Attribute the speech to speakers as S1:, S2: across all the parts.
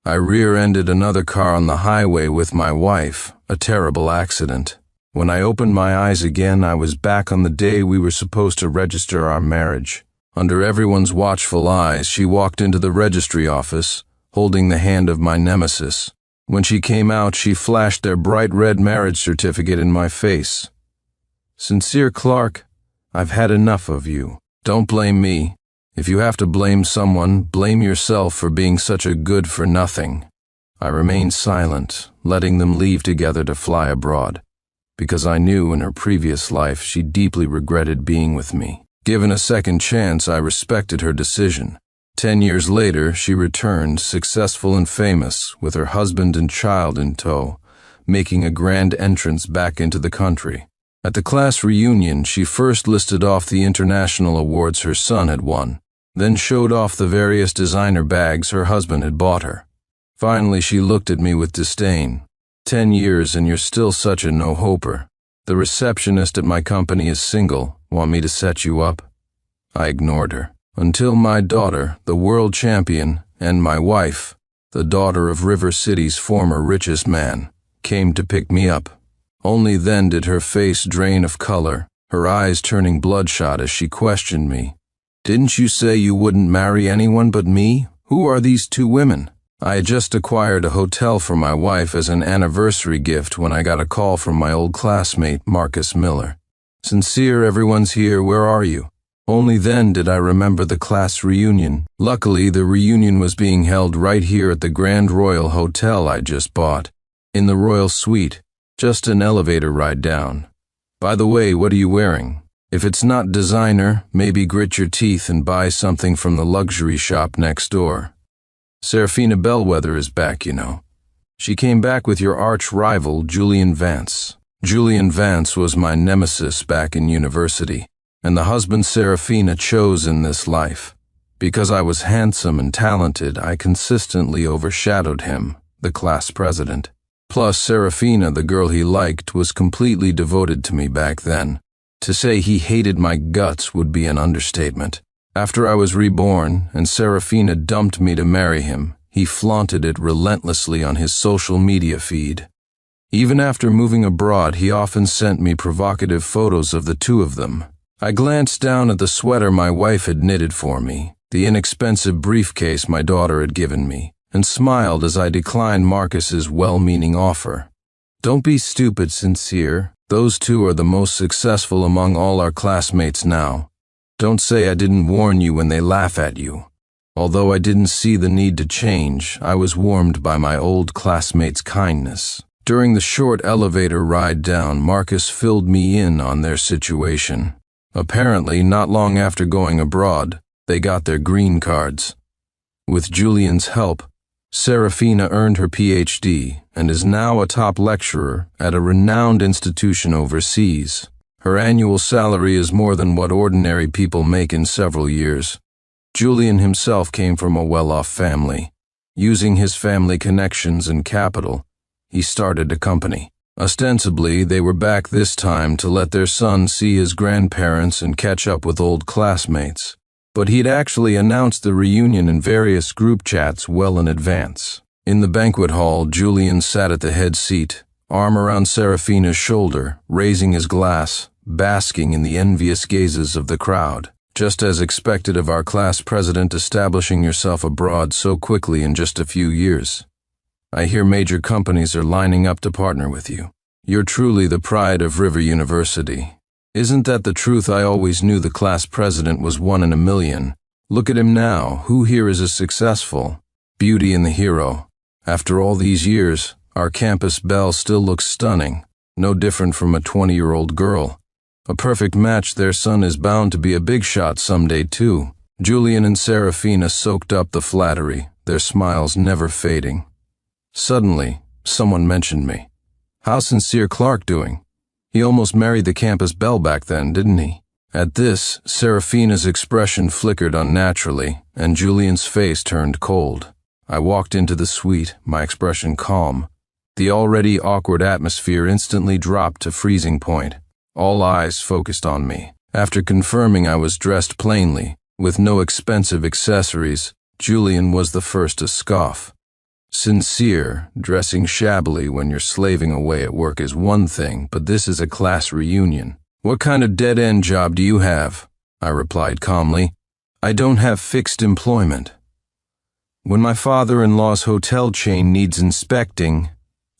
S1: I rear-ended another car on the highway with my wife, a terrible accident. When I opened my eyes again, I was back on the day we were supposed to register our marriage. Under everyone's watchful eyes, she walked into the registry office, holding the hand of my nemesis. When she came out, she flashed their bright red marriage certificate in my face. "Sincere Clark, I've had enough of you. Don't blame me. If you have to blame someone, blame yourself for being such a good-for-nothing." I remained silent, letting them leave together to fly abroad, because I knew in her previous life she deeply regretted being with me. Given a second chance, I respected her decision. 10 years later, she returned, successful and famous, with her husband and child in tow, making a grand entrance back into the country. At the class reunion, she first listed off the international awards her son had won, then showed off the various designer bags her husband had bought her. Finally, she looked at me with disdain. 10 years and you're still such a no-hoper. The receptionist at my company is single. Want me to set you up? I ignored her. Until my daughter, the world champion, and my wife, the daughter of River City's former richest man, came to pick me up. Only then did her face drain of color, her eyes turning bloodshot as she questioned me. "Didn't you say you wouldn't marry anyone but me? Who are these two women?" I had just acquired a hotel for my wife as an anniversary gift when I got a call from my old classmate, Marcus Miller. "Sincere, everyone's here, where are you?" Only then did I remember the class reunion. Luckily, the reunion was being held right here at the Grand Royal Hotel I just bought, in the Royal Suite, just an elevator ride down. By the way, what are you wearing? If it's not designer, maybe grit your teeth and buy something from the luxury shop next door. Serafina Bellwether is back, you know. She came back with your arch-rival, Julian Vance. Julian Vance was my nemesis back in university, and the husband Serafina chose in this life. Because I was handsome and talented, I consistently overshadowed him, the class president. Plus, Serafina, the girl he liked, was completely devoted to me back then. To say he hated my guts would be an understatement. After I was reborn and Serafina dumped me to marry him, he flaunted it relentlessly on his social media feed. Even after moving abroad, he often sent me provocative photos of the two of them. I glanced down at the sweater my wife had knitted for me, the inexpensive briefcase my daughter had given me, and smiled as I declined Marcus's well-meaning offer. "Don't be stupid, Sincere. Those two are the most successful among all our classmates now. Don't say I didn't warn you when they laugh at you." Although I didn't see the need to change, I was warmed by my old classmates' kindness. During the short elevator ride down, Marcus filled me in on their situation. Apparently, not long after going abroad, they got their green cards. With Julian's help, Serafina earned her PhD and is now a top lecturer at a renowned institution overseas. Her annual salary is more than what ordinary people make in several years. Julian himself came from a well-off family. Using his family connections and capital, he started a company. Ostensibly, they were back this time to let their son see his grandparents and catch up with old classmates. But he'd actually announced the reunion in various group chats well in advance. In the banquet hall, Julian sat at the head seat, arm around Serafina's shoulder, raising his glass, basking in the envious gazes of the crowd. Just as expected of our class president establishing yourself abroad so quickly in just a few years. I hear major companies are lining up to partner with you. You're truly the pride of River University. Isn't that the truth? I always knew the class president was 1 in a million. Look at him now. Who here is as successful? Beauty and the hero. After all these years, our campus belle still looks stunning, no different from a 20-year-old girl. A perfect match. Their son is bound to be a big shot someday too. Julian and Serafina soaked up the flattery, their smiles never fading. Suddenly, someone mentioned me. "How's Sincere Clark doing? He almost married the campus belle back then, didn't he?" At this, Serafina's expression flickered unnaturally, and Julian's face turned cold. I walked into the suite, my expression calm. The already awkward atmosphere instantly dropped to freezing point. All eyes focused on me. After confirming I was dressed plainly, with no expensive accessories, Julian was the first to scoff. Sincere, dressing shabbily when you're slaving away at work is one thing, but this is a class reunion. What kind of dead-end job do you have? I replied calmly. I don't have fixed employment. When my father-in-law's hotel chain needs inspecting,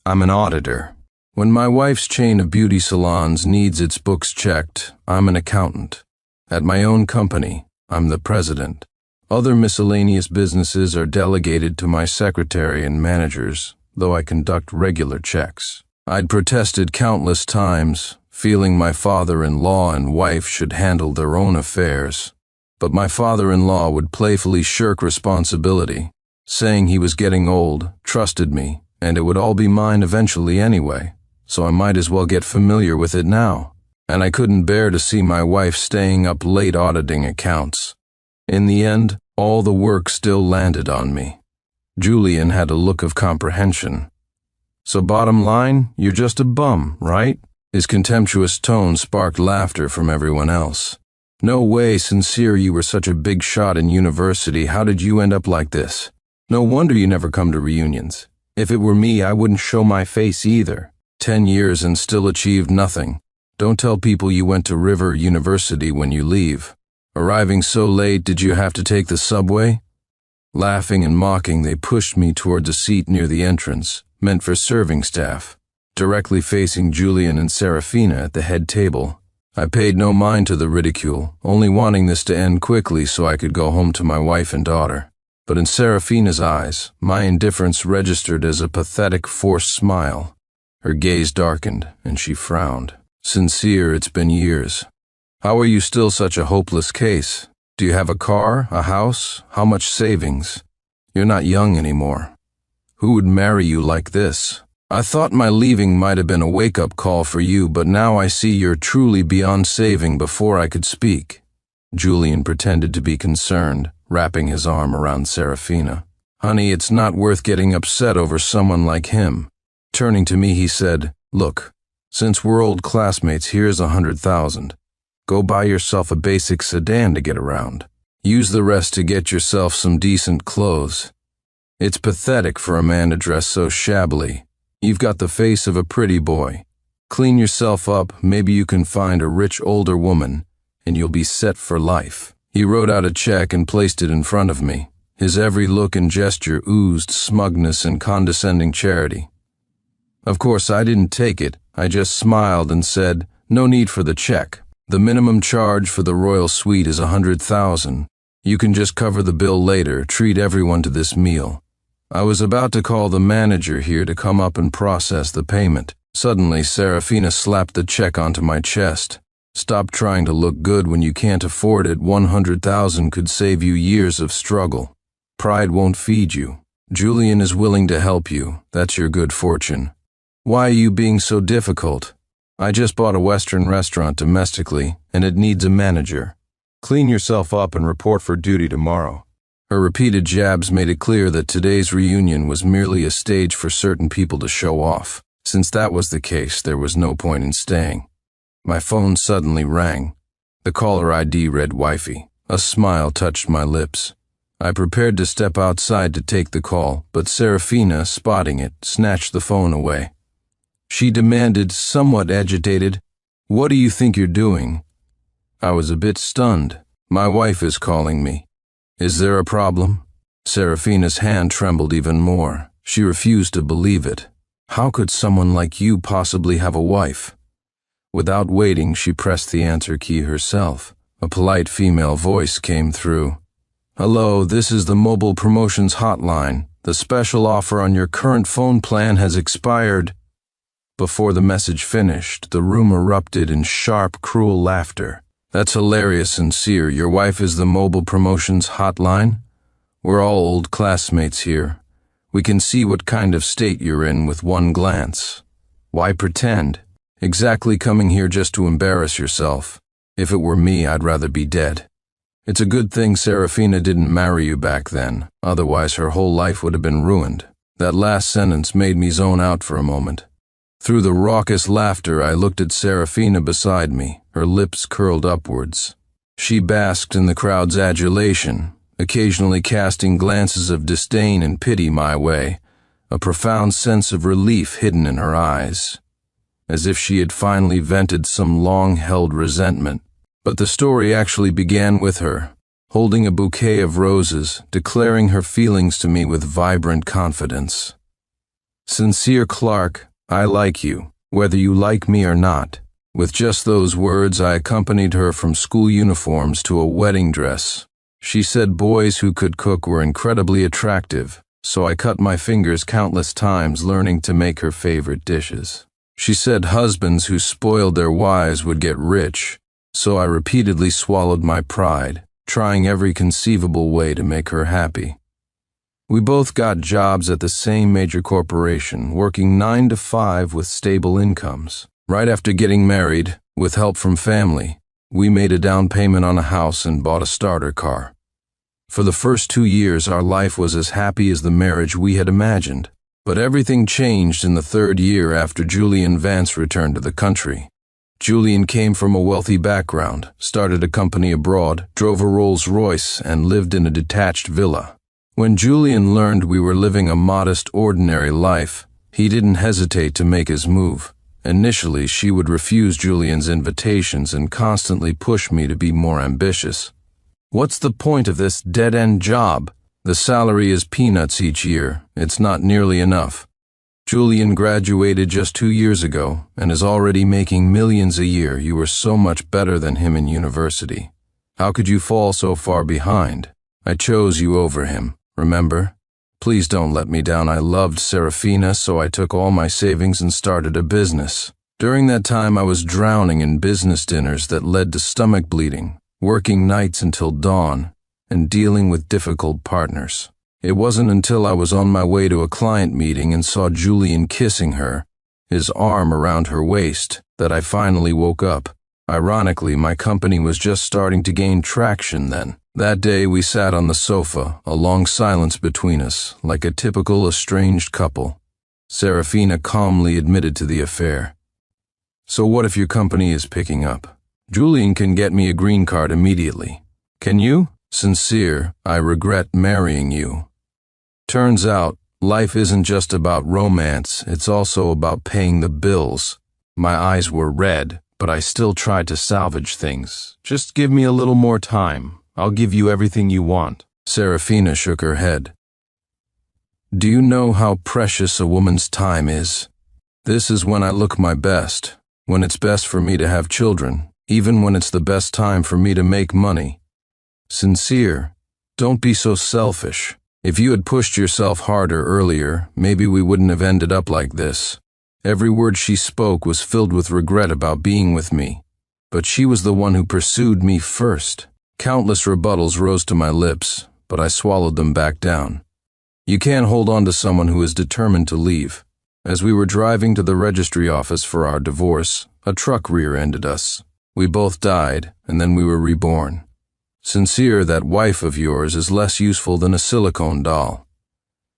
S1: I'm an auditor. When my wife's chain of beauty salons needs its books checked, I'm an accountant. At my own company, I'm the president. Other miscellaneous businesses are delegated to my secretary and managers, though I conduct regular checks. I'd protested countless times, feeling my father-in-law and wife should handle their own affairs. But my father-in-law would playfully shirk responsibility, saying he was getting old, trusted me, and it would all be mine eventually anyway, so I might as well get familiar with it now. And I couldn't bear to see my wife staying up late auditing accounts. In the end, all the work still landed on me. Julian had a look of comprehension. So bottom line, you're just a bum, right? His contemptuous tone sparked laughter from everyone else. No way, Sincere, you were such a big shot in university. How did you end up like this? No wonder you never come to reunions. If it were me, I wouldn't show my face either. 10 years and still achieved nothing. Don't tell people you went to River University when you leave. Arriving so late, did you have to take the subway? Laughing and mocking, they pushed me towards a seat near the entrance, meant for serving staff, directly facing Julian and Serafina at the head table. I paid no mind to the ridicule, only wanting this to end quickly so I could go home to my wife and daughter. But in Serafina's eyes, my indifference registered as a pathetic, forced smile. Her gaze darkened, and she frowned. Sincere, it's been years. How are you still such a hopeless case? Do you have a car, a house? How much savings? You're not young anymore. Who would marry you like this? I thought my leaving might have been a wake-up call for you, but now I see you're truly beyond saving. Before I could speak, Julian pretended to be concerned, wrapping his arm around Serafina. Honey, it's not worth getting upset over someone like him. Turning to me, he said, Look, since we're old classmates, here's 100,000. Go buy yourself a basic sedan to get around. Use the rest to get yourself some decent clothes. It's pathetic for a man to dress so shabbily. You've got the face of a pretty boy. Clean yourself up, maybe you can find a rich older woman, and you'll be set for life. He wrote out a check and placed it in front of me. His every look and gesture oozed smugness and condescending charity. Of course, I didn't take it. I just smiled and said, No need for the check. The minimum charge for the royal suite is 100,000. You can just cover the bill later. Treat everyone to this meal. I was about to call the manager here to come up and process the payment. Suddenly, Serafina slapped the check onto my chest. Stop trying to look good when you can't afford it. 100,000 could save you years of struggle. Pride won't feed you. Julian is willing to help you. That's your good fortune. Why are you being so difficult? I just bought a Western restaurant domestically, and it needs a manager. Clean yourself up and report for duty tomorrow. Her repeated jabs made it clear that today's reunion was merely a stage for certain people to show off. Since that was the case, there was no point in staying. My phone suddenly rang. The caller ID read wifey. A smile touched my lips. I prepared to step outside to take the call, but Serafina, spotting it, snatched the phone away. She demanded, somewhat agitated, What do you think you're doing? I was a bit stunned. My wife is calling me. Is there a problem? Serafina's hand trembled even more. She refused to believe it. How could someone like you possibly have a wife? Without waiting, she pressed the answer key herself. A polite female voice came through. Hello, this is the mobile promotions hotline. The special offer on your current phone plan has expired. Before the message finished, the room erupted in sharp, cruel laughter. That's hilarious, Sincere. Your wife is the mobile promotions hotline? We're all old classmates here. We can see what kind of state you're in with one glance. Why pretend? Exactly coming here just to embarrass yourself. If it were me, I'd rather be dead. It's a good thing Serafina didn't marry you back then. Otherwise, her whole life would have been ruined. That last sentence made me zone out for a moment. Through the raucous laughter, I looked at Serafina beside me, her lips curled upwards. She basked in the crowd's adulation, occasionally casting glances of disdain and pity my way, a profound sense of relief hidden in her eyes, as if she had finally vented some long-held resentment. But the story actually began with her, holding a bouquet of roses, declaring her feelings to me with vibrant confidence. "Sincere Clark, I like you, whether you like me or not." With just those words, I accompanied her from school uniforms to a wedding dress. She said boys who could cook were incredibly attractive, so I cut my fingers countless times learning to make her favorite dishes. She said husbands who spoiled their wives would get rich, so I repeatedly swallowed my pride, trying every conceivable way to make her happy. We both got jobs at the same major corporation, working 9 to 5 with stable incomes. Right after getting married, with help from family, we made a down payment on a house and bought a starter car. For the first 2 years, our life was as happy as the marriage we had imagined. But everything changed in the 3rd year after Julian Vance returned to the country. Julian came from a wealthy background, started a company abroad, drove a Rolls-Royce, and lived in a detached villa. When Julian learned we were living a modest, ordinary life, he didn't hesitate to make his move. Initially, she would refuse Julian's invitations and constantly push me to be more ambitious. "What's the point of this dead-end job? The salary is peanuts each year. It's not nearly enough. Julian graduated just 2 years ago and is already making millions a year. You were so much better than him in university. How could you fall so far behind? I chose you over him, remember? Please don't let me down. I loved Serafina, so I took all my savings and started a business. During that time, I was drowning in business dinners that led to stomach bleeding, working nights until dawn, and dealing with difficult partners. It wasn't until I was on my way to a client meeting and saw Julian kissing her, his arm around her waist, that I finally woke up. Ironically, my company was just starting to gain traction then. That day we sat on the sofa, a long silence between us, like a typical estranged couple. Serafina calmly admitted to the affair. "So what if your company is picking up? Julian can get me a green card immediately. Can you? Sincere, I regret marrying you." Turns out, life isn't just about romance, it's also about paying the bills. My eyes were red, but I still tried to salvage things. "Just give me a little more time. I'll give you everything you want." Serafina shook her head. "Do you know how precious a woman's time is? This is when I look my best, when it's best for me to have children, even when it's the best time for me to make money. Sincere, don't be so selfish. If you had pushed yourself harder earlier, maybe we wouldn't have ended up like this." Every word she spoke was filled with regret about being with me, but she was the one who pursued me first. Countless rebuttals rose to my lips, but I swallowed them back down. You can't hold on to someone who is determined to leave. As we were driving to the registry office for our divorce, a truck rear-ended us. We both died, and then we were reborn. Sincere, that wife of yours is less useful than a silicone doll.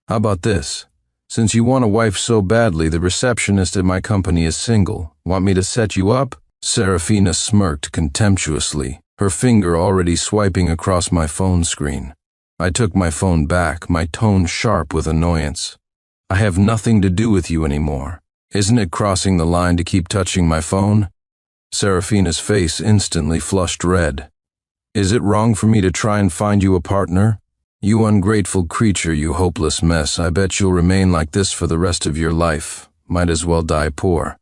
S1: How about this? Since you want a wife so badly, the receptionist at my company is single. Want me to set you up? Serafina smirked contemptuously, her finger already swiping across my phone screen. I took my phone back, my tone sharp with annoyance. "I have nothing to do with you anymore. Isn't it crossing the line to keep touching my phone?" Serafina's face instantly flushed red. "Is it wrong for me to try and find you a partner? You ungrateful creature, you hopeless mess. I bet you'll remain like this for the rest of your life. Might as well die poor."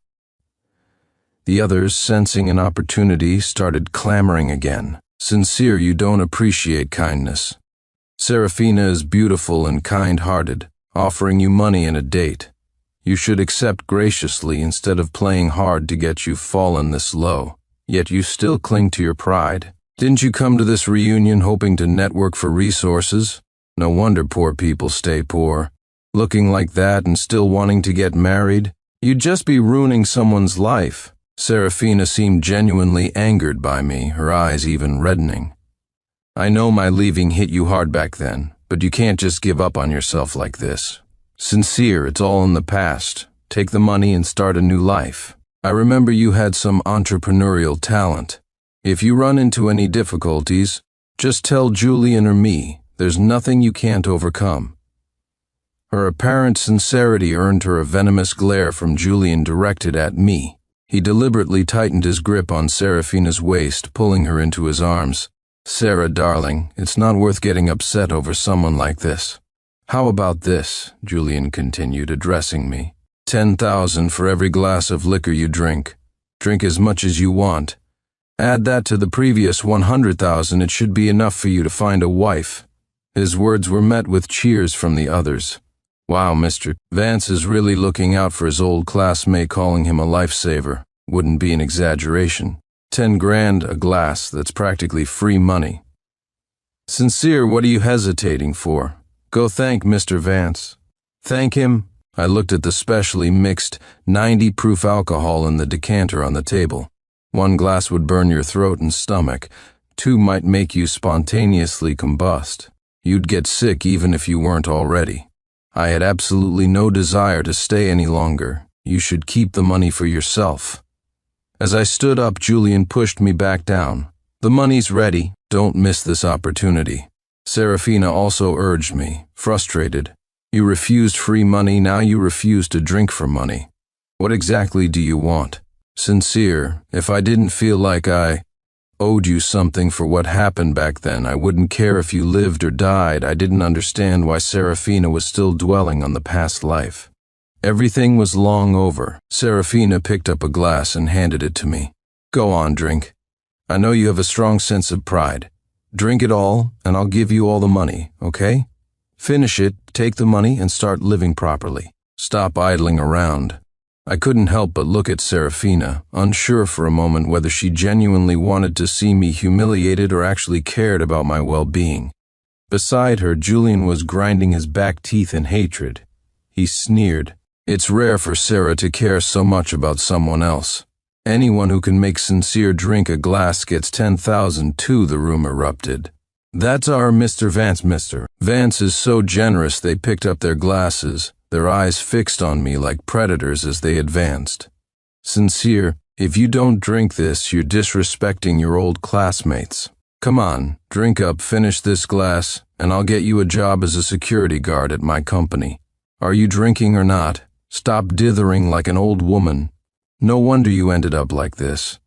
S1: The others, sensing an opportunity, started clamoring again. "Sincere, you don't appreciate kindness. Serafina is beautiful and kind-hearted, offering you money and a date. You should accept graciously instead of playing hard to get you fallen this low. Yet you still cling to your pride. Didn't you come to this reunion hoping to network for resources? No wonder poor people stay poor. Looking like that and still wanting to get married? You'd just be ruining someone's life." Serafina seemed genuinely angered by me, her eyes even reddening. "I know my leaving hit you hard back then, but you can't just give up on yourself like this. Sincere, it's all in the past. Take the money and start a new life. I remember you had some entrepreneurial talent. If you run into any difficulties, just tell Julian or me. There's nothing you can't overcome." Her apparent sincerity earned her a venomous glare from Julian directed at me. He deliberately tightened his grip on Serafina's waist, pulling her into his arms. "Sarah, darling, it's not worth getting upset over someone like this. How about this?" Julian continued, addressing me. 10,000 for every glass of liquor you drink. Drink as much as you want. Add that to the previous 100,000, it should be enough for you to find a wife." His words were met with cheers from the others. Wow, Mr. Vance is really looking out for his old classmate, calling him a lifesaver. Wouldn't be an exaggeration. 10 grand a glass, that's practically free money. Sincere, what are you hesitating for? Go thank Mr. Vance. Thank him? I looked at the specially mixed 90 proof alcohol in the decanter on the table. 1 glass would burn your throat and stomach. 2 might make you spontaneously combust. You'd get sick even if you weren't already. I had absolutely no desire to stay any longer. You should keep the money for yourself. As I stood up, Julian pushed me back down. The money's ready. Don't miss this opportunity. Serafina also urged me, frustrated. You refused free money, now you refuse to drink for money. What exactly do you want? Sincere, if I didn't feel like I owed you something for what happened back then, I wouldn't care if you lived or died. I didn't understand why Serafina was still dwelling on the past life. Everything was long over. Serafina picked up a glass and handed it to me. Go on, drink. I know you have a strong sense of pride. Drink it all, and I'll give you all the money, okay? Finish it, take the money, and start living properly. Stop idling around. I couldn't help but look at Serafina, unsure for a moment whether she genuinely wanted to see me humiliated or actually cared about my well-being. Beside her, Julian was grinding his back teeth in hatred. He sneered. It's rare for Sarah to care so much about someone else. Anyone who can make Sincere drink a glass gets 10,000 too, the room erupted. That's our Mr. Vance. Mr. Vance is so generous they picked up their glasses, their eyes fixed on me like predators as they advanced. Sincere, if you don't drink this, you're disrespecting your old classmates. Come on, drink up, finish this glass, and I'll get you a job as a security guard at my company. Are you drinking or not? Stop dithering like an old woman. No wonder you ended up like this.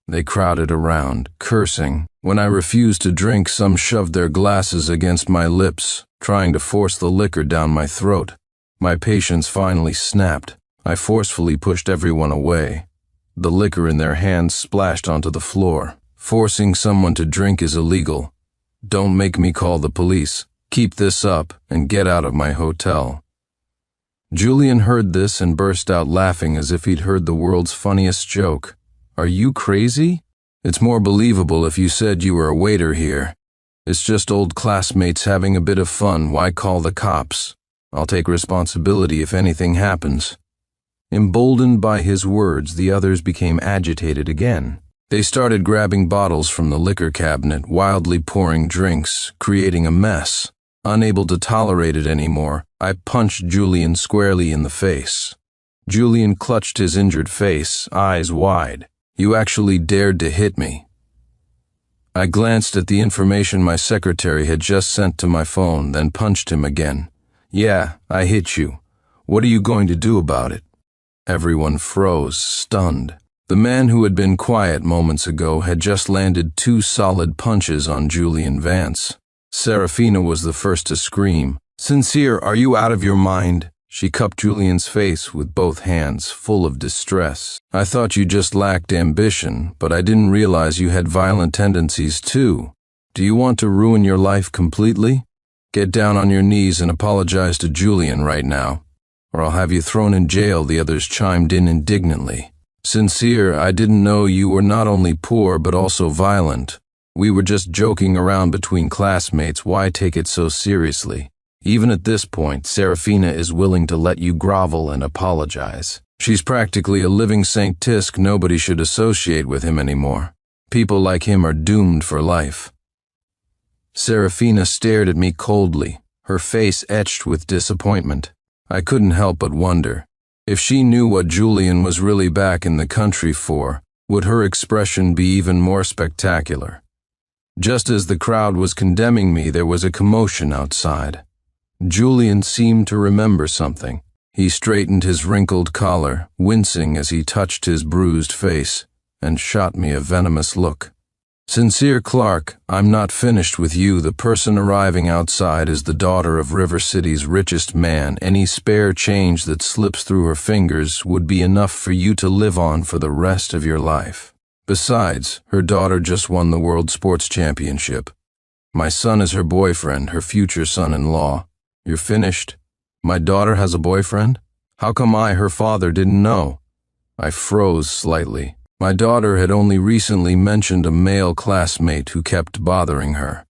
S1: They crowded around, cursing. When I refused to drink, some shoved their glasses against my lips, trying to force the liquor down my throat. My patience finally snapped. I forcefully pushed everyone away. The liquor in their hands splashed onto the floor. Forcing someone to drink is illegal. Don't make me call the police. Keep this up and get out of my hotel. Julian heard this and burst out laughing as if he'd heard the world's funniest joke. Are you crazy? It's more believable if you said you were a waiter here. It's just old classmates having a bit of fun. Why call the cops? I'll take responsibility if anything happens. Emboldened by his words, the others became agitated again. They started grabbing bottles from the liquor cabinet, wildly pouring drinks, creating a mess. Unable to tolerate it anymore, I punched Julian squarely in the face. Julian clutched his injured face, eyes wide. You actually dared to hit me. I glanced at the information my secretary had just sent to my phone, then punched him again. Yeah, I hit you. What are you going to do about it? Everyone froze, stunned. The man who had been quiet moments ago had just landed 2 solid punches on Julian Vance. Serafina was the first to scream. Sincere, are you out of your mind? She cupped Julian's face with both hands, full of distress. I thought you just lacked ambition, but I didn't realize you had violent tendencies too. Do you want to ruin your life completely? Get down on your knees and apologize to Julian right now, or I'll have you thrown in jail, the others chimed in indignantly. Sincere, I didn't know you were not only poor but also violent. We were just joking around between classmates. Why take it so seriously? Even at this point, Serafina is willing to let you grovel and apologize. She's practically a living Saint Tisk. Nobody should associate with him anymore. People like him are doomed for life. Serafina stared at me coldly, her face etched with disappointment. I couldn't help but wonder. If she knew what Julian was really back in the country for, would her expression be even more spectacular? Just as the crowd was condemning me, there was a commotion outside. Julian seemed to remember something. He straightened his wrinkled collar, wincing as he touched his bruised face, and shot me a venomous look. "Sincere Clark, I'm not finished with you. The person arriving outside is the daughter of River City's richest man. Any spare change that slips through her fingers would be enough for you to live on for the rest of your life. Besides, her daughter just won the World Sports Championship. My son is her boyfriend, her future son-in-law. You're finished? My daughter has a boyfriend? How come I, her father, didn't know?" I froze slightly. My daughter had only recently mentioned a male classmate who kept bothering her.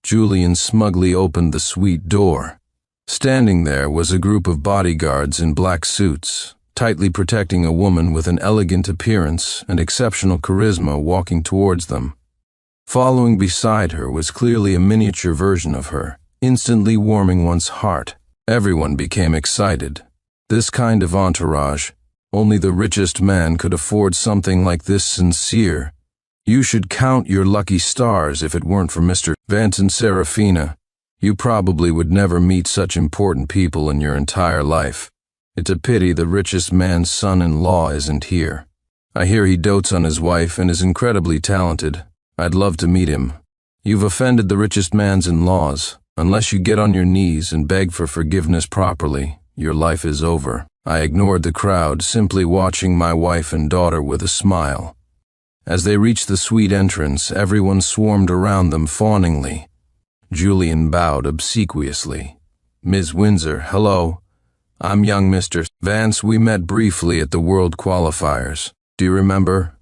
S1: Julian smugly opened the suite door. Standing there was a group of bodyguards in black suits, tightly protecting a woman with an elegant appearance and exceptional charisma walking towards them. Following beside her was clearly a miniature version of her, instantly warming one's heart. Everyone became excited. This kind of entourage, only the richest man could afford something like this. Sincere. You should count your lucky stars. If it weren't for Mr. Vance and Serafina, you probably would never meet such important people in your entire life. It's a pity the richest man's son-in-law isn't here. I hear he dotes on his wife and is incredibly talented. I'd love to meet him. You've offended the richest man's in-laws. Unless you get on your knees and beg for forgiveness properly, your life is over. I ignored the crowd, simply watching my wife and daughter with a smile. As they reached the suite entrance, everyone swarmed around them fawningly. Julian bowed obsequiously. "Ms. Windsor, hello. I'm young Mr. Vance. We met briefly at the World Qualifiers. Do you remember?"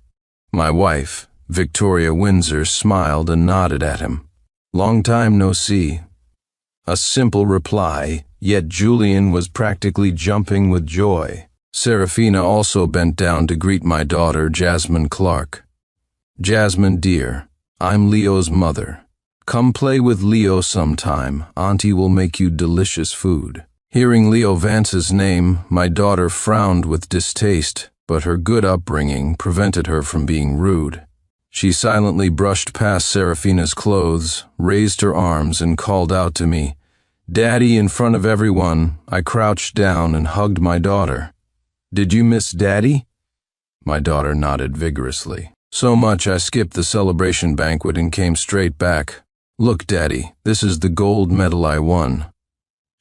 S1: My wife, Victoria Windsor, smiled and nodded at him. "Long time no see." A simple reply, yet Julian was practically jumping with joy. Serafina also bent down to greet my daughter, Jasmine Clark. "Jasmine, dear, I'm Leo's mother. Come play with Leo sometime. Auntie will make you delicious food." Hearing Leo Vance's name, my daughter frowned with distaste, but her good upbringing prevented her from being rude. She silently brushed past Serafina's clothes, raised her arms, and called out to me, "Daddy," in front of everyone. I crouched down and hugged my daughter. "Did you miss Daddy?" My daughter nodded vigorously. So much I skipped the celebration banquet and came straight back. "Look, Daddy, this is the gold medal I won."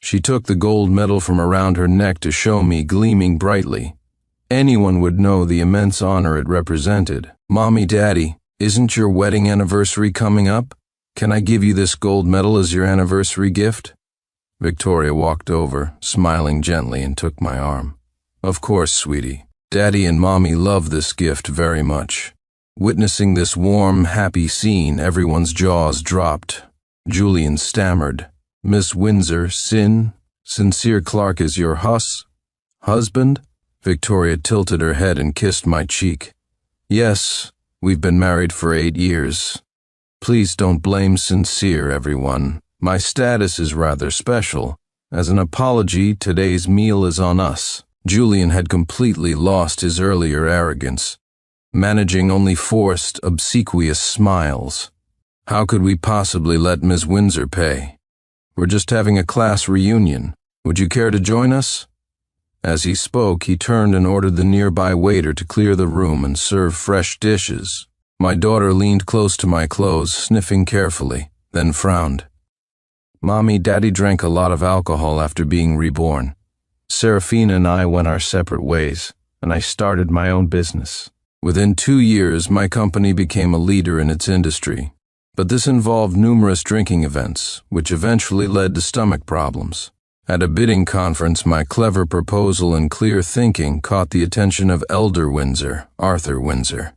S1: She took the gold medal from around her neck to show me, gleaming brightly. Anyone would know the immense honor it represented. "Mommy, Daddy, isn't your wedding anniversary coming up? Can I give you this gold medal as your anniversary gift?" Victoria walked over, smiling gently, and took my arm. "Of course, sweetie. Daddy and Mommy love this gift very much." Witnessing this warm, happy scene, everyone's jaws dropped. Julian stammered, "Miss Windsor, Sincere Clark is your husband?" Victoria tilted her head and kissed my cheek. "Yes, we've been married for 8 years. Please don't blame Sincere, everyone. My status is rather special. As an apology, today's meal is on us." Julian had completely lost his earlier arrogance, managing only forced, obsequious smiles. "How could we possibly let Miss Windsor pay? We're just having a class reunion. Would you care to join us?" As he spoke, he turned and ordered the nearby waiter to clear the room and serve fresh dishes. My daughter leaned close to my clothes, sniffing carefully, then frowned. "Mommy, Daddy drank a lot of alcohol after being reborn. Serafina and I went our separate ways, and I started my own business. Within 2 years, my company became a leader in its industry. But this involved numerous drinking events, which eventually led to stomach problems. At a bidding conference, my clever proposal and clear thinking caught the attention of Elder Windsor, Arthur Windsor.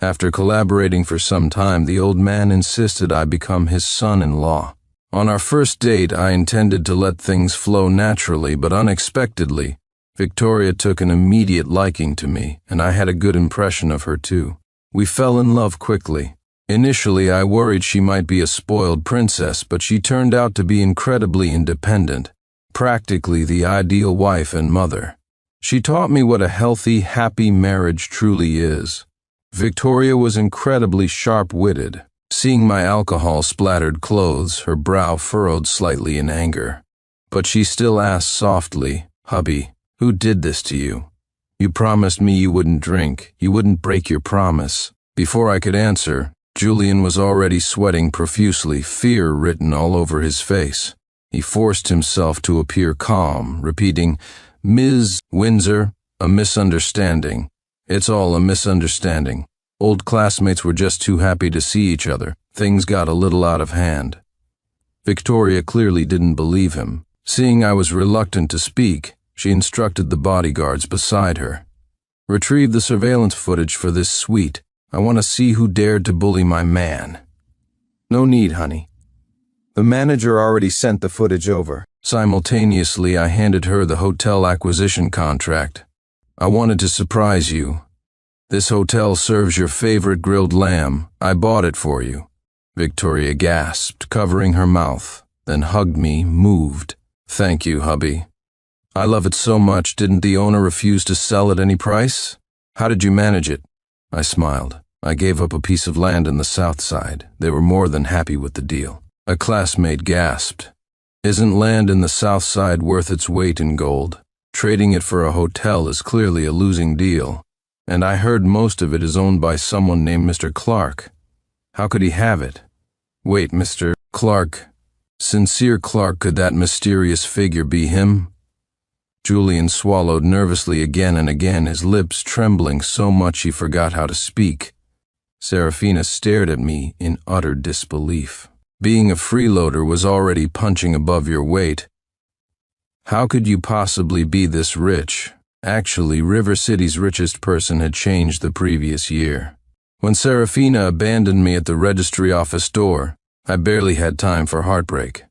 S1: After collaborating for some time, the old man insisted I become his son-in-law. On our first date, I intended to let things flow naturally, but unexpectedly, Victoria took an immediate liking to me, and I had a good impression of her too. We fell in love quickly. Initially, I worried she might be a spoiled princess, but she turned out to be incredibly independent, practically the ideal wife and mother. She taught me what a healthy, happy marriage truly is. Victoria was incredibly sharp-witted. Seeing my alcohol-splattered clothes, her brow furrowed slightly in anger. But she still asked softly, "Hubby, who did this to you? You promised me you wouldn't drink, you wouldn't break your promise." Before I could answer, Julian was already sweating profusely, fear written all over his face. He forced himself to appear calm, repeating, "Ms. Windsor, a misunderstanding. It's all a misunderstanding. Old classmates were just too happy to see each other. Things got a little out of hand." Victoria clearly didn't believe him. Seeing I was reluctant to speak, she instructed the bodyguards beside her. "Retrieve the surveillance footage for this suite. I want to see who dared to bully my man." "No need, honey. The manager already sent the footage over." Simultaneously, I handed her the hotel acquisition contract. "I wanted to surprise you. This hotel serves your favorite grilled lamb. I bought it for you." Victoria gasped, covering her mouth, then hugged me, moved. "Thank you, hubby. I love it so much. Didn't the owner refuse to sell at any price? How did you manage it?" I smiled. "I gave up a piece of land in the south side. They were more than happy with the deal." A classmate gasped. "Isn't land in the south side worth its weight in gold? Trading it for a hotel is clearly a losing deal. And I heard most of it is owned by someone named Mr. Clark. How could he have it?" "Wait, Mr. Clark. Sincere Clark, could that mysterious figure be him?" Julian swallowed nervously again and again, his lips trembling so much he forgot how to speak. Serafina stared at me in utter disbelief. "Being a freeloader was already punching above your weight. How could you possibly be this rich?" Actually, River City's richest person had changed the previous year. When Serafina abandoned me at the registry office door, I barely had time for heartbreak.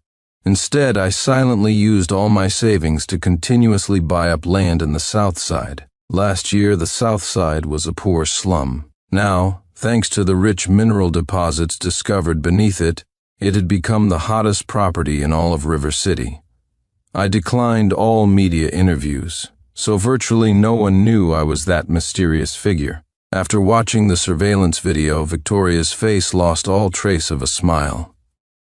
S1: Instead, I silently used all my savings to continuously buy up land in the south side. Last year, the south side was a poor slum. Now, thanks to the rich mineral deposits discovered beneath it, it had become the hottest property in all of River City. I declined all media interviews, so virtually no one knew I was that mysterious figure. After watching the surveillance video, Victoria's face lost all trace of a smile.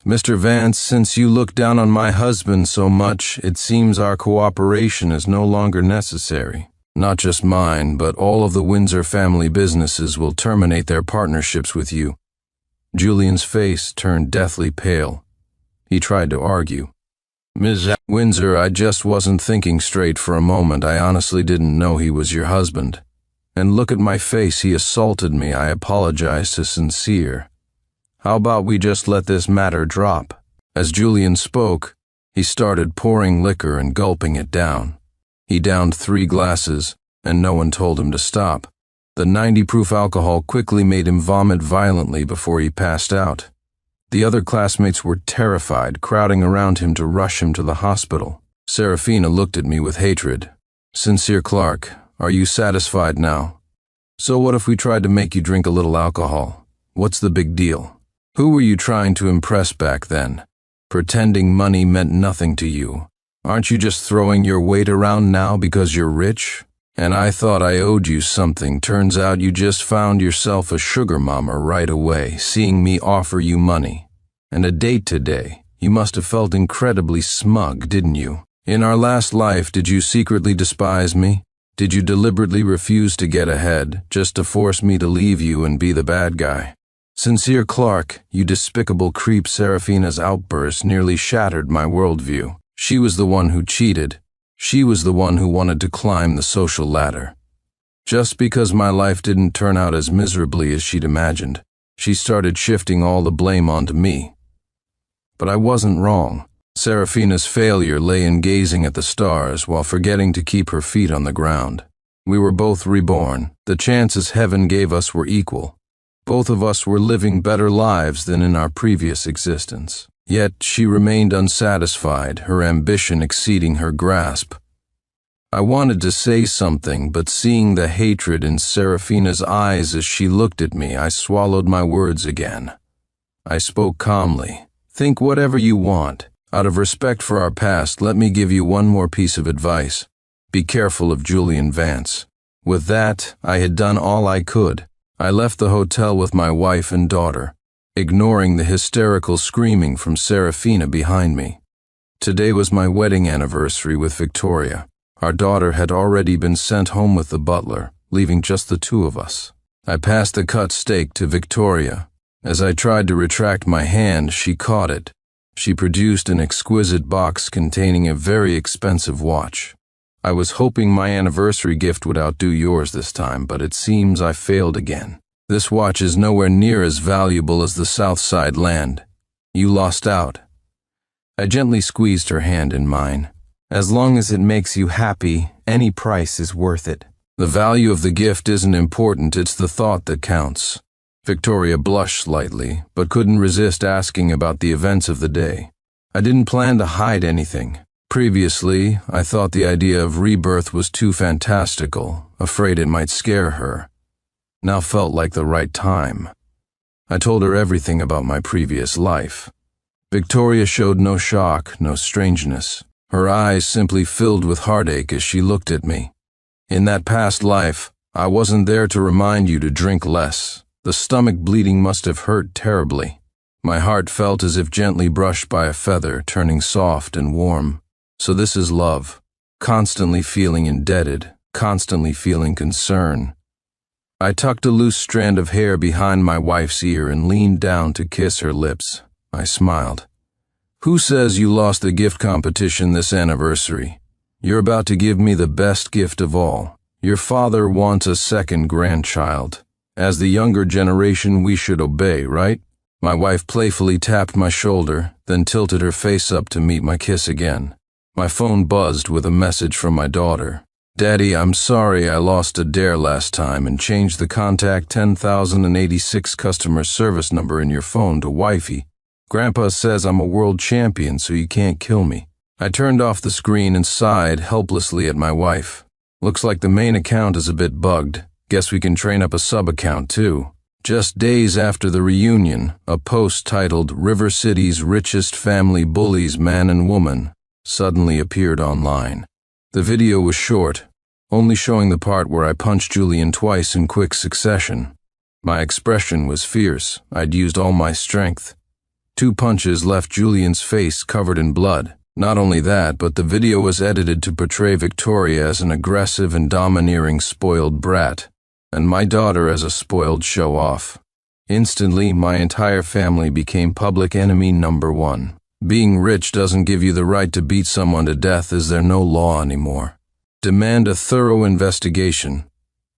S1: "Mr. Vance, since you look down on my husband so much, it seems our cooperation is no longer necessary. Not just mine, but all of the Windsor family businesses will terminate their partnerships with you." Julian's face turned deathly pale. He tried to argue. "Ms. Windsor, I just wasn't thinking straight for a moment. I honestly didn't know he was your husband. And look at my face, he assaulted me. I apologized to Sincere. How about we just let this matter drop?" As Julian spoke, he started pouring liquor and gulping it down. He downed 3 glasses, and no one told him to stop. The 90-proof alcohol quickly made him vomit violently before he passed out. The other classmates were terrified, crowding around him to rush him to the hospital. Serafina looked at me with hatred. "Sincere Clark, are you satisfied now? So what if we tried to make you drink a little alcohol? What's the big deal? Who were you trying to impress back then? Pretending money meant nothing to you. Aren't you just throwing your weight around now because you're rich? And I thought I owed you something. Turns out you just found yourself a sugar mama right away, seeing me offer you money. And a date today. You must have felt incredibly smug, didn't you? In our last life, did you secretly despise me? Did you deliberately refuse to get ahead, just to force me to leave you and be the bad guy? Sincere Clark, you despicable creep." Serafina's outburst nearly shattered my worldview. She was the one who cheated. She was the one who wanted to climb the social ladder. Just because my life didn't turn out as miserably as she'd imagined, she started shifting all the blame onto me. But I wasn't wrong. Serafina's failure lay in gazing at the stars while forgetting to keep her feet on the ground. We were both reborn. The chances heaven gave us were equal. Both of us were living better lives than in our previous existence. Yet she remained unsatisfied, her ambition exceeding her grasp. I wanted to say something, but seeing the hatred in Serafina's eyes as she looked at me, I swallowed my words again. I spoke calmly. "Think whatever you want. Out of respect for our past, let me give you one more piece of advice. Be careful of Julian Vance." With that, I had done all I could. I left the hotel with my wife and daughter, ignoring the hysterical screaming from Serafina behind me. Today was my wedding anniversary with Victoria. Our daughter had already been sent home with the butler, leaving just the two of us. I passed the cut steak to Victoria. As I tried to retract my hand, she caught it. She produced an exquisite box containing a very expensive watch. I was hoping my anniversary gift would outdo yours this time, but it seems I failed again. This watch is nowhere near as valuable as the Southside land. You lost out. I gently squeezed her hand in mine.
S2: As long as it makes you happy, any price is worth it.
S1: The value of the gift isn't important, it's the thought that counts. Victoria blushed slightly, but couldn't resist asking about the events of the day. I didn't plan to hide anything. Previously, I thought the idea of rebirth was too fantastical, afraid it might scare her. Now felt like the right time. I told her everything about my previous life. Victoria showed no shock, no strangeness. Her eyes simply filled with heartache as she looked at me. In that past life, I wasn't there to remind you to drink less. The stomach bleeding must have hurt terribly. My heart felt as if gently brushed by a feather, turning soft and warm. So this is love, constantly feeling indebted, constantly feeling concern. I tucked a loose strand of hair behind my wife's ear and leaned down to kiss her lips. I smiled. Who says you lost the gift competition this anniversary? You're about to give me the best gift of all. Your father wants a second grandchild. As the younger generation, we should obey, right? My wife playfully tapped my shoulder, then tilted her face up to meet my kiss again. My phone buzzed with a message from my daughter. Daddy, I'm sorry I lost a dare last time and changed the contact 10,086 customer service number in your phone to wifey. Grandpa says I'm a world champion, so you can't kill me. I turned off the screen and sighed helplessly at my wife. Looks like the main account is a bit bugged. Guess we can train up a sub-account too. Just days after the reunion, a post titled River City's Richest Family Bullies Man and Woman suddenly appeared online. The video was short, only showing the part where I punched Julian twice in quick succession. My expression was fierce. I'd used all my strength. 2 punches left Julian's face covered in blood. Not only that, but the video was edited to portray Victoria as an aggressive and domineering spoiled brat, and my daughter as a spoiled show-off. Instantly, my entire family became public enemy number 1. Being rich doesn't give you the right to beat someone to death, as there no law anymore. Demand a thorough investigation.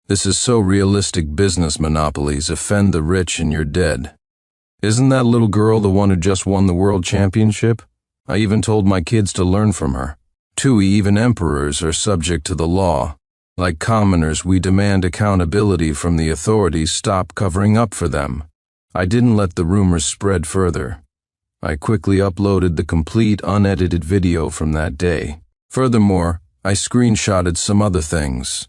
S1: This is so realistic. Business monopolies offend the rich and you're dead. Isn't that little girl the one who just won the world championship? I even told my kids to learn from her. 2 even emperors are subject to the law. Like commoners, we demand accountability from the authorities. Stop covering up for them. I didn't let the rumors spread further. I quickly uploaded the complete unedited video from that day. Furthermore, I screenshotted some other things.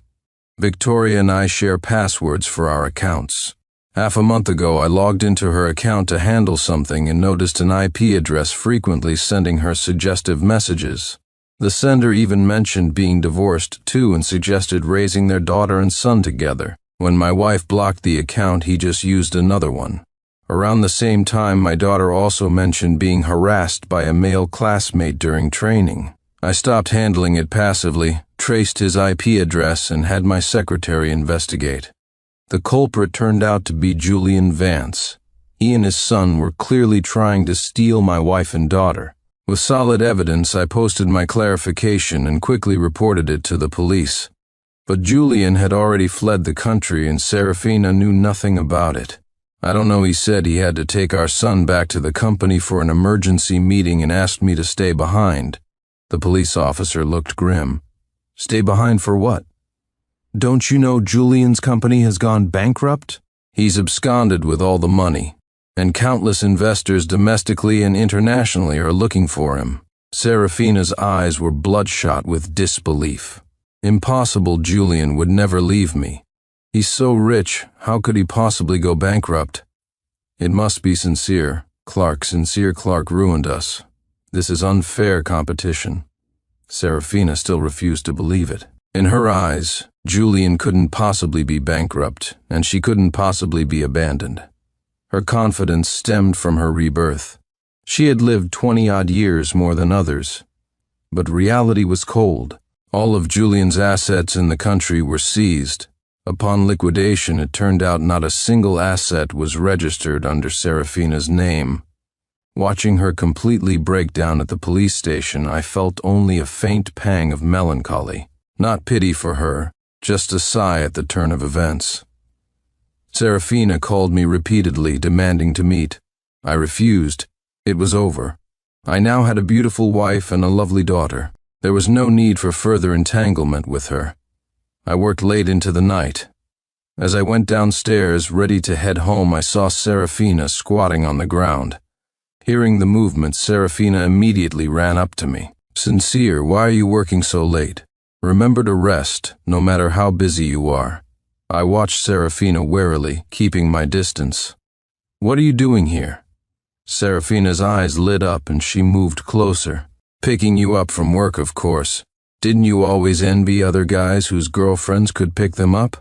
S1: Victoria and I share passwords for our accounts. Half a month ago, I logged into her account to handle something and noticed an IP address frequently sending her suggestive messages. The sender even mentioned being divorced too and suggested raising their daughter and son together. When my wife blocked the account, he just used another one. Around the same time, my daughter also mentioned being harassed by a male classmate during training. I stopped handling it passively, traced his IP address, and had my secretary investigate. The culprit turned out to be Julian Vance. He and his son were clearly trying to steal my wife and daughter. With solid evidence, I posted my clarification and quickly reported it to the police. But Julian had already fled the country and Serafina knew nothing about it. I don't know, he said he had to take our son back to the company for an emergency meeting and asked me to stay behind. The police officer looked grim. Stay behind for what? Don't you know Julian's company has gone bankrupt? He's absconded with all the money, and countless investors domestically and internationally are looking for him. Serafina's eyes were bloodshot with disbelief. Impossible, Julian would never leave me. He's so rich, how could he possibly go bankrupt? It must be sincere Clark ruined us. This is unfair competition. Serafina still refused to believe it. In her eyes, Julian couldn't possibly be bankrupt, and she couldn't possibly be abandoned. Her confidence stemmed from her rebirth. She had lived 20-odd years more than others, But reality was cold. All of Julian's assets in the country were seized. Upon liquidation, it turned out not a single asset was registered under Serafina's name. Watching her completely break down at the police station, I felt only a faint pang of melancholy. Not pity for her, just a sigh at the turn of events. Serafina called me repeatedly, demanding to meet. I refused. It was over. I now had a beautiful wife and a lovely daughter. There was no need for further entanglement with her. I worked late into the night. As I went downstairs, ready to head home, I saw Serafina squatting on the ground. Hearing the movement, Serafina immediately ran up to me. "Sincere, why are you working so late? Remember to rest, no matter how busy you are." I watched Serafina warily, keeping my distance. "What are you doing here?" Serafina's eyes lit up and she moved closer. "Picking you up from work, of course. Didn't you always envy other guys whose girlfriends could pick them up?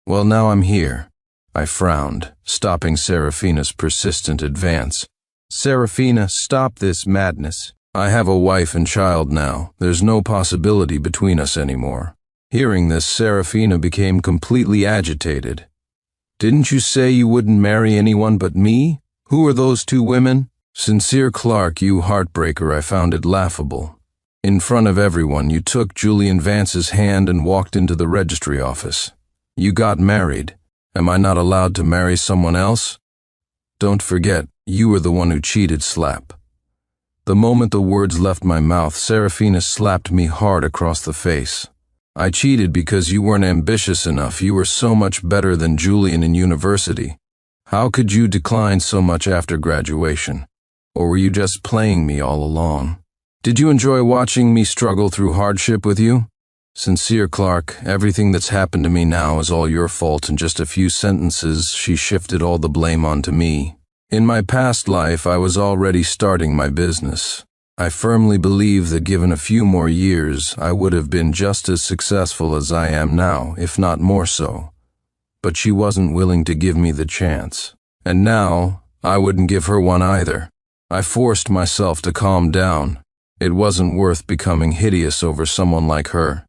S1: Well, now I'm here." I frowned, stopping Serafina's persistent advance. "Serafina, stop this madness. I have a wife and child now. There's no possibility between us anymore." Hearing this, Serafina became completely agitated. "Didn't you say you wouldn't marry anyone but me? Who are those two women?" "Sincere Clark, you heartbreaker," I found it laughable. "In front of everyone, you took Julian Vance's hand and walked into the registry office. You got married. Am I not allowed to marry someone else? Don't forget, you were the one who cheated, slap." The moment the words left my mouth, Serafina slapped me hard across the face. "I cheated because you weren't ambitious enough. You were so much better than Julian in university. How could you decline so much after graduation? Or were you just playing me all along? Did you enjoy watching me struggle through hardship with you? Sincere Clark, everything that's happened to me now is all your fault." In just a few sentences, she shifted all the blame onto me. In my past life, I was already starting my business. I firmly believe that given a few more years, I would have been just as successful as I am now, if not more so. But she wasn't willing to give me the chance. And now, I wouldn't give her one either. I forced myself to calm down. It wasn't worth becoming hideous over someone like her.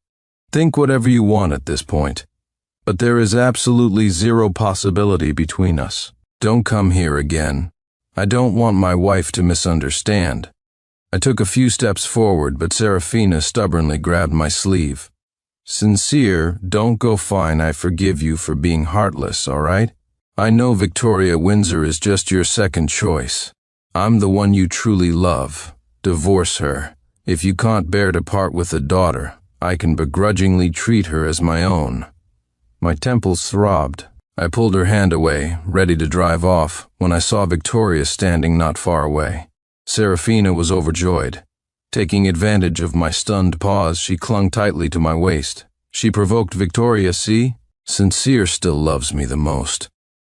S1: Think whatever you want at this point. But there is absolutely zero possibility between us. Don't come here again. I don't want my wife to misunderstand. I took a few steps forward, but Serafina stubbornly grabbed my sleeve. "Sincere, don't go. Fine, I forgive you for being heartless, all right? I know Victoria Windsor is just your second choice. I'm the one you truly love. Divorce her. If you can't bear to part with a daughter, I can begrudgingly treat her as my own." My temples throbbed. I pulled her hand away, ready to drive off, when I saw Victoria standing not far away. Serafina was overjoyed. Taking advantage of my stunned pause, she clung tightly to my waist. She provoked Victoria, see? Sincere still loves me the most.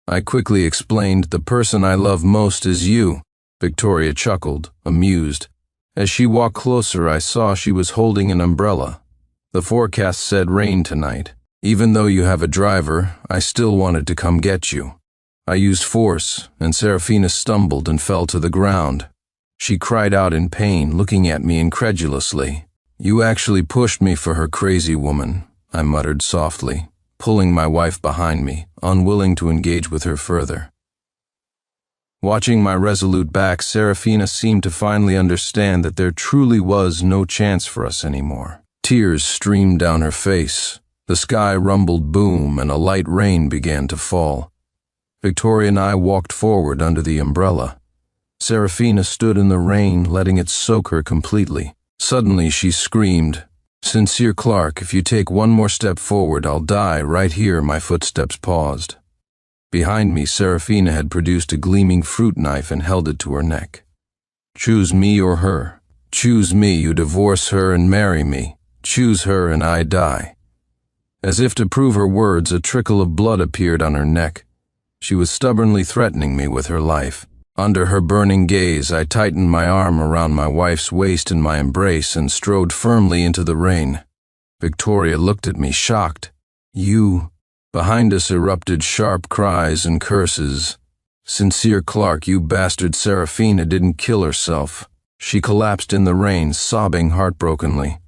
S1: I quickly explained, "The person I love most is you." Victoria chuckled, amused. As she walked closer, I saw she was holding an umbrella. The forecast said rain tonight. "Even though you have a driver, I still wanted to come get you." I used force, and Serafina stumbled and fell to the ground. She cried out in pain, looking at me incredulously. "You actually pushed me for her, crazy woman," I muttered softly, pulling my wife behind me, unwilling to engage with her further. Watching my resolute back, Serafina seemed to finally understand that there truly was no chance for us anymore. Tears streamed down her face. The sky rumbled boom and a light rain began to fall. Victoria and I walked forward under the umbrella. Serafina stood in the rain, letting it soak her completely. Suddenly she screamed, "Sincere Clark, if you take one more step forward, I'll die right here." My footsteps paused. Behind me, Serafina had produced a gleaming fruit knife and held it to her neck. "Choose me or her. Choose me, you divorce her and marry me. Choose her and I die." As if to prove her words, a trickle of blood appeared on her neck. She was stubbornly threatening me with her life. Under her burning gaze, I tightened my arm around my wife's waist in my embrace and strode firmly into the rain. Victoria looked at me, shocked. "You..." Behind us erupted sharp cries and curses. "Sincere Clark, you bastard, Serafina didn't kill herself. She collapsed in the rain, sobbing heartbrokenly.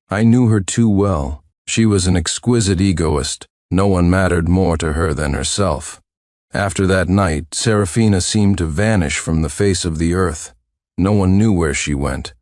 S1: I knew her too well. She was an exquisite egoist. No one mattered more to her than herself. After that night, Serafina seemed to vanish from the face of the earth. No one knew where she went.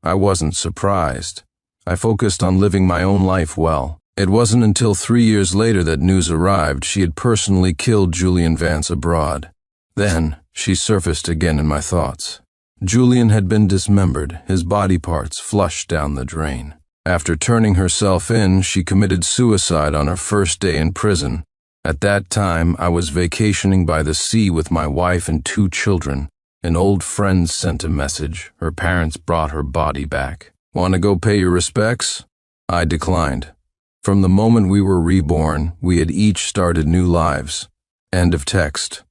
S1: I wasn't surprised. I focused on living my own life well. It wasn't until 3 years later that news arrived she had personally killed Julian Vance abroad. Then, she surfaced again in my thoughts. Julian had been dismembered, his body parts flushed down the drain. After turning herself in, she committed suicide on her first day in prison. At that time, I was vacationing by the sea with my wife and 2 children. An old friend sent a message. Her parents brought her body back. "Want to go pay your respects?" I declined. From the moment we were reborn, we had each started new lives. End of text.